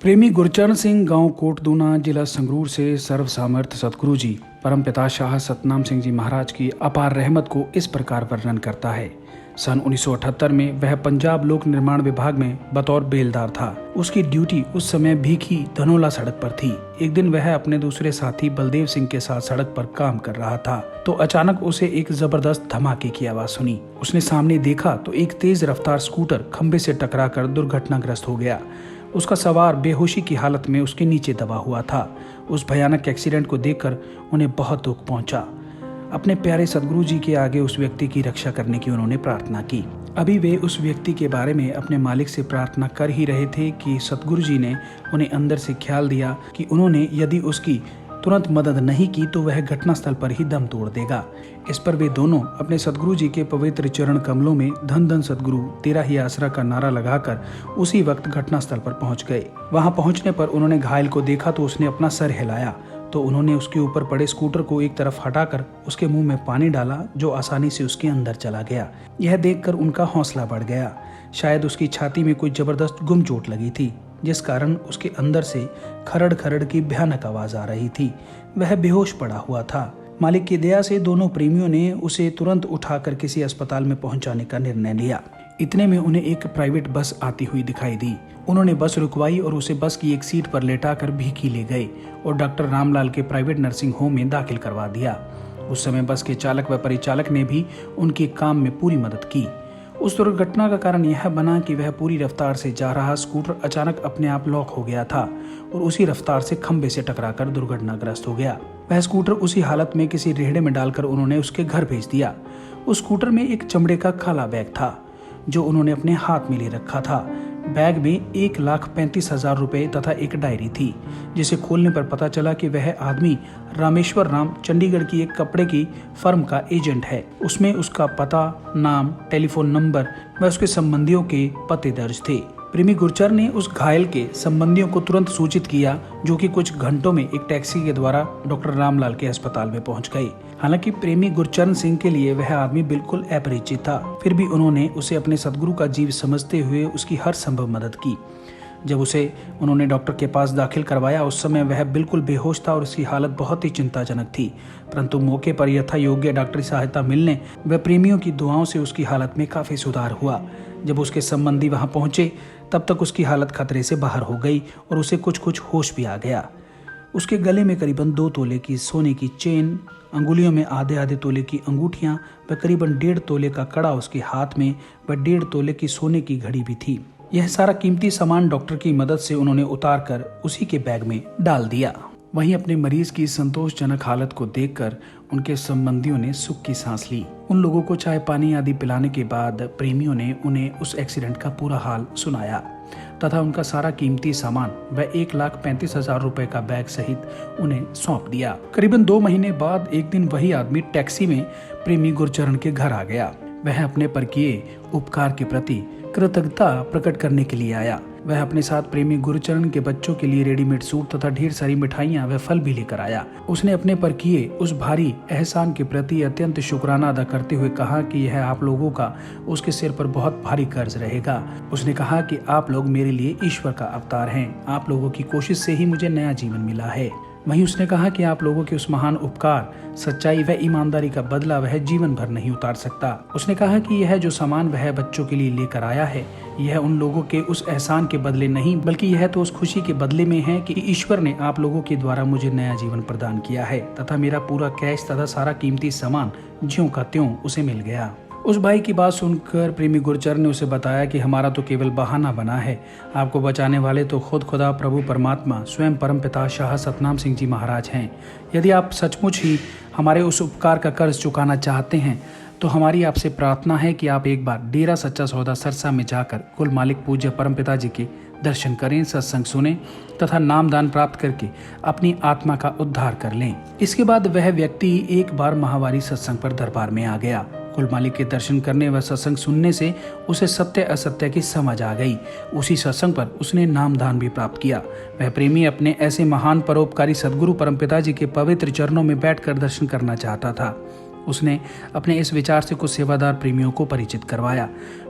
प्रेमी गुरचरण सिंह गांव कोटदूना जिला संगरूर से सर्व सामर्थ्य सतगुरु जी परमपिता शाह सतनाम सिंह जी महाराज की अपार रहमत को इस प्रकार वर्णन करता है। सन 1978 में वह पंजाब लोक निर्माण विभाग में बतौर बेलदार था। उसकी ड्यूटी उस समय भीखी धनोला सड़क पर थी। एक दिन वह अपने दूसरे साथी बलदेव सिंह के साथ सड़क पर काम कर रहा था तो अचानक उसे एक जबरदस्त धमाके की आवाज सुनी। उसने सामने देखा तो एक तेज रफ्तार स्कूटर खंबे से टकराकर दुर्घटनाग्रस्त हो गया। उसका सवार बेहोशी की हालत में उसके नीचे दबा हुआ था। उस भयानक एक्सीडेंट को देखकर उन्हें बहुत दुख पहुंचा। अपने प्यारे सतगुरु जी के आगे उस व्यक्ति की रक्षा करने की उन्होंने प्रार्थना की। अभी वे उस व्यक्ति के बारे में अपने मालिक से प्रार्थना कर ही रहे थे कि सतगुरु जी ने उन्हें अंदर से ख्याल दिया कि उन्होंने यदि उसकी तुरंत मदद नहीं की तो वह घटनास्थल पर ही दम तोड़ देगा। इस पर वे दोनों अपने सतगुरु जी के पवित्र चरण कमलों में धन धन सतगुरु तेरा ही आसरा का नारा लगाकर उसी वक्त घटनास्थल पर पहुंच गए। वहां पहुंचने पर उन्होंने घायल को देखा तो उसने अपना सर हिलाया तो उन्होंने उसके ऊपर पड़े स्कूटर को एक तरफ हटाकर उसके मुंह में पानी डाला जो आसानी से उसके अंदर चला गया। यह देखकर उनका हौसला बढ़ गया। शायद उसकी छाती में कोई जबरदस्त गुम चोट लगी थी जिस कारण उसके अंदर से खरड़ खरड़ की भयानक आवाज आ रही थी। वह बेहोश पड़ा हुआ था। मालिक की दया से दोनों प्रेमियों ने उसे तुरंत उठाकर किसी अस्पताल में पहुंचाने का निर्णय लिया। इतने में उन्हें एक प्राइवेट बस आती हुई दिखाई दी। उन्होंने बस रुकवाई और उसे बस की एक सीट पर लेटाकर भीखी ले गए और डॉक्टर रामलाल के प्राइवेट नर्सिंग होम में दाखिल करवा दिया। उस समय बस के चालक व परिचालक ने भी उनके काम में पूरी मदद की। उस दुर्घटना का कारण यह बना कि वह पूरी रफ्तार से जा रहा स्कूटर अचानक अपने आप लॉक हो गया था और उसी रफ्तार से खंबे से टकराकर दुर्घटनाग्रस्त हो गया। वह स्कूटर उसी हालत में किसी रेहड़े में डालकर उन्होंने उसके घर भेज दिया। उस स्कूटर में एक चमड़े का काला बैग था जो उन्होंने अपने हाथ में ले रखा था। बैग में 1,35,000 रुपए तथा एक डायरी थी जिसे खोलने पर पता चला कि वह आदमी रामेश्वर राम चंडीगढ़ की एक कपड़े की फर्म का एजेंट है। उसमें उसका पता, नाम, टेलीफोन नंबर व उसके संबंधियों के पते दर्ज थे। प्रेमी गुरचरण ने उस घायल के संबंधियों को तुरंत सूचित किया जो कि कुछ घंटों में एक टैक्सी के द्वारा डॉक्टर रामलाल के अस्पताल में पहुंच गए। हालांकि प्रेमी गुरचरण सिंह के लिए वह आदमी बिल्कुल अपरिचित था, फिर भी उन्होंने उसे अपने सतगुरु का जीव समझते हुए उसकी हर संभव मदद की। जब उसे उन्होंने डॉक्टर के पास दाखिल करवाया उस समय वह बिल्कुल बेहोश था और उसकी हालत बहुत ही चिंताजनक थी, परंतु मौके पर यथा योग्य डॉक्टरी सहायता मिलने व प्रेमियों की दुआओं से उसकी हालत में काफी सुधार हुआ। जब उसके संबंधी वहां पहुंचे तब तक उसकी हालत खतरे से बाहर हो गई और उसे कुछ होश भी आ गया। उसके गले में करीबन 2 तोले की सोने की चेन, अंगुलियों में आधे तोले की अंगूठियां व करीबन 1.5 तोले का कड़ा उसके हाथ में व 1.5 तोले की सोने की घड़ी भी थी। यह सारा कीमती सामान डॉक्टर की मदद से उन्होंने उतार कर उसी के बैग में डाल दिया। वहीं अपने मरीज की संतोषजनक हालत को देखकर उनके संबंधियों ने सुख की सांस ली। उन लोगों को चाय पानी आदि पिलाने के बाद प्रेमियों ने उन्हें उस एक्सीडेंट का पूरा हाल सुनाया तथा उनका सारा कीमती सामान व 1,35,000 रुपए का बैग सहित उन्हें सौंप दिया। करीबन 2 महीने बाद एक दिन वही आदमी टैक्सी में प्रेमी गुरचरण के घर आ गया। वह अपने पर किए उपकार के प्रति कृतज्ञता प्रकट करने के लिए आया। वह अपने साथ प्रेमी गुरचरण के बच्चों के लिए रेडीमेड सूट तथा ढेर सारी मिठाइयां व फल भी लेकर आया। उसने अपने पर किए उस भारी एहसान के प्रति अत्यंत शुक्राना अदा करते हुए कहा कि यह आप लोगों का उसके सिर पर बहुत भारी कर्ज रहेगा। उसने कहा कि आप लोग मेरे लिए ईश्वर का अवतार हैं। आप लोगों की कोशिश से ही मुझे नया जीवन मिला है। वहीं उसने कहा कि आप लोगों के उस महान उपकार, सच्चाई व ईमानदारी का बदला वह जीवन भर नहीं उतार सकता। उसने कहा कि यह जो सामान वह बच्चों के लिए लेकर आया है यह उन लोगों के उस एहसान के बदले नहीं बल्कि यह तो उस खुशी के बदले में है कि ईश्वर ने आप लोगों के द्वारा मुझे नया जीवन प्रदान किया है तथा मेरा पूरा कैश तथा सारा कीमती सामान ज्यों का त्यों उसे मिल गया। उस भाई की बात सुनकर प्रेमी गुरचरण ने उसे बताया कि हमारा तो केवल बहाना बना है, आपको बचाने वाले तो खुद खुदा प्रभु परमात्मा स्वयं परमपिता शाह सतनाम सिंह जी महाराज हैं। यदि आप सचमुच ही हमारे उस उपकार का कर्ज चुकाना चाहते हैं तो हमारी आपसे प्रार्थना है कि आप एक बार डेरा सच्चा सौदा सरसा में जाकर कुल मालिक पूज्य परमपिता जी के दर्शन करें, सत्संग सुने तथा नामदान प्राप्त करके अपनी आत्मा का उद्धार कर लें। इसके बाद वह व्यक्ति एक बार महावारी सत्संग पर दरबार में आ गया। कुल मालिक के दर्शन करने व सत्संग सुनने से उसे सत्य असत्य की समझ आ गई। उसी सत्संग पर उसने नामदान भी प्राप्त किया। वह प्रेमी अपने ऐसे महान परोपकारी सदगुरु परमपिता जी के पवित्र चरणों में बैठकर दर्शन करना चाहता था। उसने अपने इस विचार से कुछ सेवादार प्रेमियों को परिचित करवाया।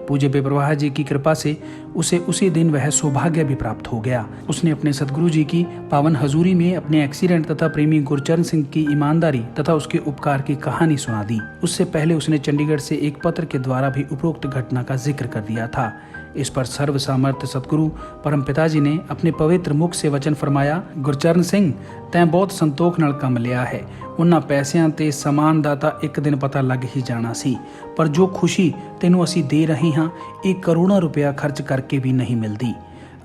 पूज्य बेप्रवाह जी की कृपा से उसे उसी दिन वह सौभाग्य भी प्राप्त हो गया। उसने अपने सतगुरु जी की पावन हजूरी में अपने एक्सीडेंट तथा प्रेमी गुरचरण सिंह की ईमानदारी तथा उसके उपकार की कहानी सुना दी। उससे पहले उसने चंडीगढ़ से एक पत्र के द्वारा भी उपरोक्त घटना का जिक्र कर दिया था। इस पर सर्व सामर्थ्य सतगुरु परम पिताजी ने अपने पवित्र मुख से वचन फरमाया, गुरचरण सिंह तैं बहुत संतोख नाल काम लिया है। उन्हां पैसिਆਂ ਤੇ समान ਦਾ ਤਾਂ ਇੱਕ ਦਿਨ पता लग ही जाना सी, पर जो खुशी तेनों असी दे रहे हाँ एक करोड़ों रुपया खर्च करके भी नहीं मिलती।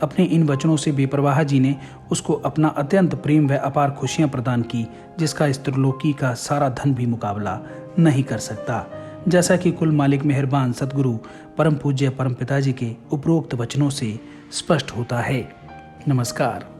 अपने इन वचनों से बेप्रवाह जी ने उसको अपना अत्यंत प्रेम व अपार खुशियां प्रदान की, जिसका इस त्रिलोकी का सारा धन भी मुकाबला नहीं कर सकता। जैसा कि कुल मालिक मेहरबान सतगुरु परम पूज्य परम पिताजी के उपरोक्त वचनों से स्पष्ट होता है। नमस्कार।